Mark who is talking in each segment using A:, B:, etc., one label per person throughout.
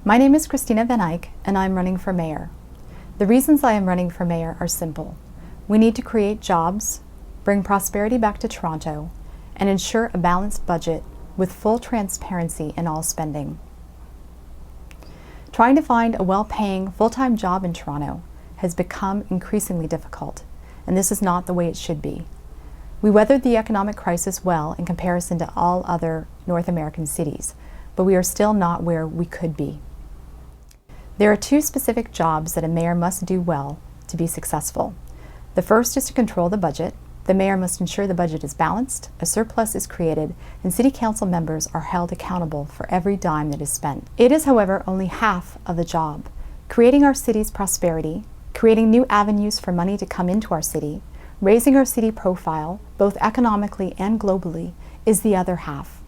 A: My name is Christina Van Eyk, and I'm running for mayor. The reasons I am running for mayor are simple. We need to create jobs, bring prosperity back to Toronto, and ensure a balanced budget with full transparency in all spending. Trying to find a well-paying, full-time job in Toronto has become increasingly difficult, and this is not the way it should be. We weathered the economic crisis well in comparison to all other North American cities, but we are still not where we could be. There are two specific jobs that a mayor must do well to be successful. The first is to control the budget. The mayor must ensure the budget is balanced, a surplus is created, and city council members are held accountable for every dime that is spent. It is, however, only half of the job. Creating our city's prosperity, creating new avenues for money to come into our city, raising our city profile, both economically and globally, is the other half.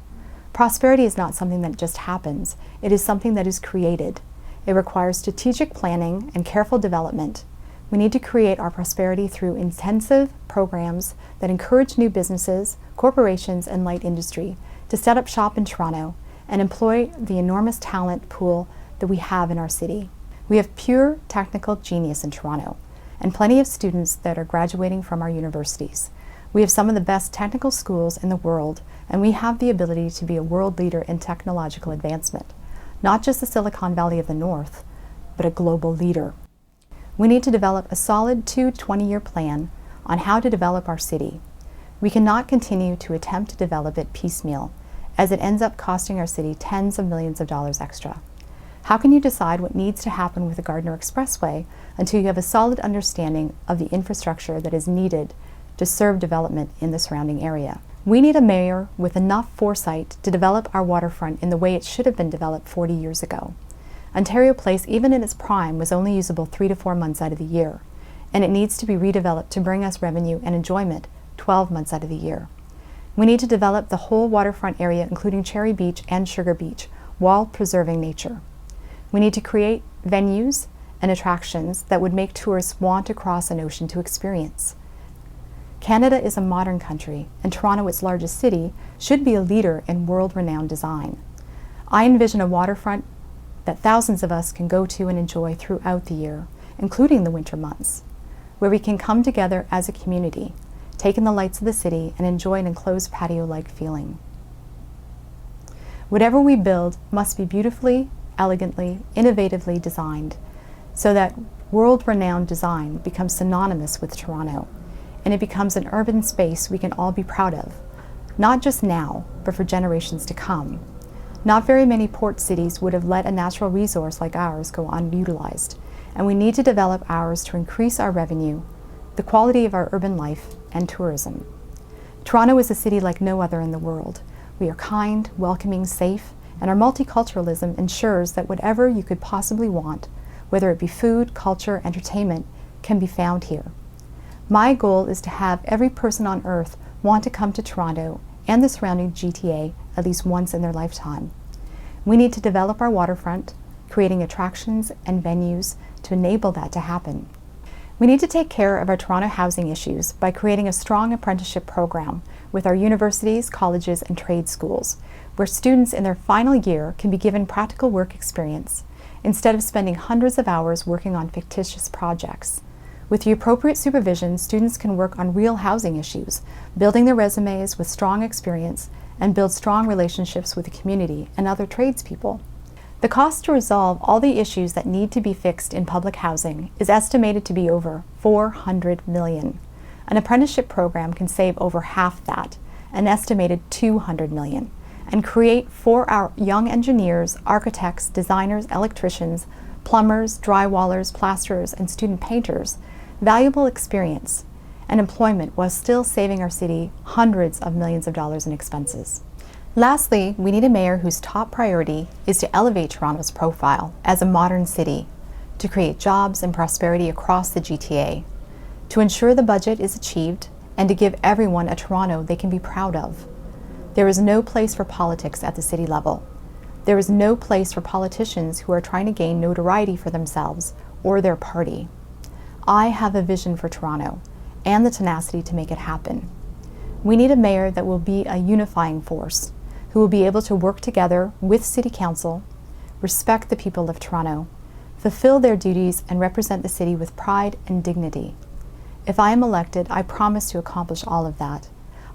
A: Prosperity is not something that just happens. It is something that is created. It requires strategic planning and careful development. We need to create our prosperity through intensive programs that encourage new businesses, corporations, and light industry to set up shop in Toronto and employ the enormous talent pool that we have in our city. We have pure technical genius in Toronto and plenty of students that are graduating from our universities. We have some of the best technical schools in the world, and we have the ability to be a world leader in technological advancement. Not just the Silicon Valley of the North, but a global leader. We need to develop a solid 20-year plan on how to develop our city. We cannot continue to attempt to develop it piecemeal, as it ends up costing our city tens of millions of dollars extra. How can you decide what needs to happen with the Gardiner Expressway until you have a solid understanding of the infrastructure that is needed to serve development in the surrounding area? We need a mayor with enough foresight to develop our waterfront in the way it should have been developed 40 years ago. Ontario Place, even in its prime, was only usable 3 to 4 months out of the year, and it needs to be redeveloped to bring us revenue and enjoyment 12 months out of the year. We need to develop the whole waterfront area, including Cherry Beach and Sugar Beach, while preserving nature. We need to create venues and attractions that would make tourists want to cross an ocean to experience. Canada is a modern country, and Toronto, its largest city, should be a leader in world-renowned design. I envision a waterfront that thousands of us can go to and enjoy throughout the year, including the winter months, where we can come together as a community, take in the lights of the city, and enjoy an enclosed patio-like feeling. Whatever we build must be beautifully, elegantly, innovatively designed, so that world-renowned design becomes synonymous with Toronto, and it becomes an urban space we can all be proud of, not just now, but for generations to come. Not very many port cities would have let a natural resource like ours go unutilized, and we need to develop ours to increase our revenue, the quality of our urban life, and tourism. Toronto is a city like no other in the world. We are kind, welcoming, safe, and our multiculturalism ensures that whatever you could possibly want, whether it be food, culture, entertainment, can be found here. My goal is to have every person on earth want to come to Toronto and the surrounding GTA at least once in their lifetime. We need to develop our waterfront, creating attractions and venues to enable that to happen. We need to take care of our Toronto housing issues by creating a strong apprenticeship program with our universities, colleges, and trade schools, where students in their final year can be given practical work experience instead of spending hundreds of hours working on fictitious projects. With the appropriate supervision, students can work on real housing issues, building their resumes with strong experience, and build strong relationships with the community and other tradespeople. The cost to resolve all the issues that need to be fixed in public housing is estimated to be over $400 million. An apprenticeship program can save over half that, an estimated $200 million, and create for our young engineers, architects, designers, electricians, plumbers, drywallers, plasterers, and student painters valuable experience and employment while still saving our city hundreds of millions of dollars in expenses. Lastly, we need a mayor whose top priority is to elevate Toronto's profile as a modern city, to create jobs and prosperity across the GTA, to ensure the budget is achieved, and to give everyone a Toronto they can be proud of. There is no place for politics at the city level. There is no place for politicians who are trying to gain notoriety for themselves or their party. I have a vision for Toronto and the tenacity to make it happen. We need a mayor that will be a unifying force, who will be able to work together with City Council, respect the people of Toronto, fulfill their duties, and represent the city with pride and dignity. If I am elected, I promise to accomplish all of that.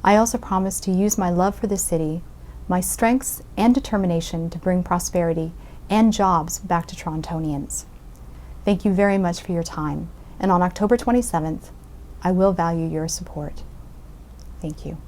A: I also promise to use my love for the city, my strengths and determination to bring prosperity and jobs back to Torontonians. Thank you very much for your time, and on October 27th, I will value your support. Thank you.